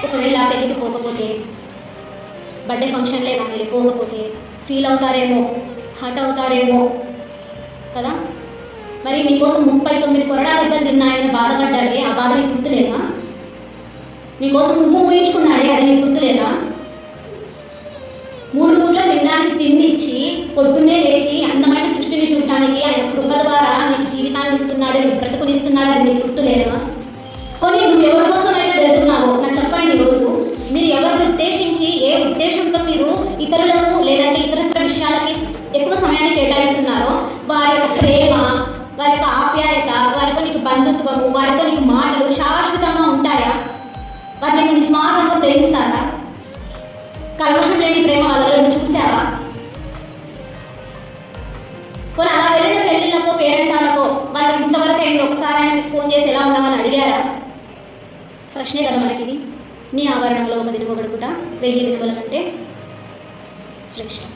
ఒకవేళ పెళ్ళికి పోకపోతే, బర్త్డే ఫంక్షన్లే కానీ పోకపోతే ఫీల్ అవుతారేమో, హర్ట్ అవుతారేమో కదా. మరి మీకోసం 39 కొరడా దెబ్బలు తిన్నాయని బాధపడ్డాడే, ఆ బాధ నీకు గుర్తులేదా? మీకోసం ఉప్పు ఊహించుకున్నాడే, అది నీకు గుర్తులేదా? 3 పూట్ల తినడానికి తిండి ఇచ్చి పొద్దున్నే లేచి అందమైన సృష్టిని చూడటానికి ఆయన కృప ద్వారా నీకు జీవితాన్ని ఇస్తున్నాడు, నీకు బ్రతుకునిస్తున్నాడు, అది నీకు గుర్తులేదా? కొన్ని నువ్వు ఎవరి కోసం అయితే వెళ్తున్నావో నాకు చెప్పండి. ఈరోజు మీరు ఎవరిని ఉద్దేశించి, ఏ ఉద్దేశంతో మీరు ఇతరులకు లేదంటే ఇతరత్ర విషయాలకి ఎక్కువ సమయాన్ని కేటాయిస్తున్నారో వారి యొక్క ప్రేమ, వారి యొక్క ఆప్యాయత, వారితో నీకు బంధుత్వము, వారితో నీకు మాటలు శాశ్వతంగా ఉంటాయా? వారిని నిస్వార్థంగా ప్రేమిస్తారా? కల్మషం లేని ప్రేమ వాళ్ళలో నువ్వు చూసావా? కొన్ని అలా వెళ్ళిన పెళ్ళిళ్ళకో పేరెంటాలకో వాళ్ళు ఇంతవరకు అయింది ఒకసారి అయినా మీకు ఫోన్ చేసి ఎలా ఉన్నామని అడిగారా? ప్రశ్నే కదా మనకిది. నీ ఆవరణంలో ఒక దినమొగడుకుట 1000 దినముల కంటే శ్రేష్టం.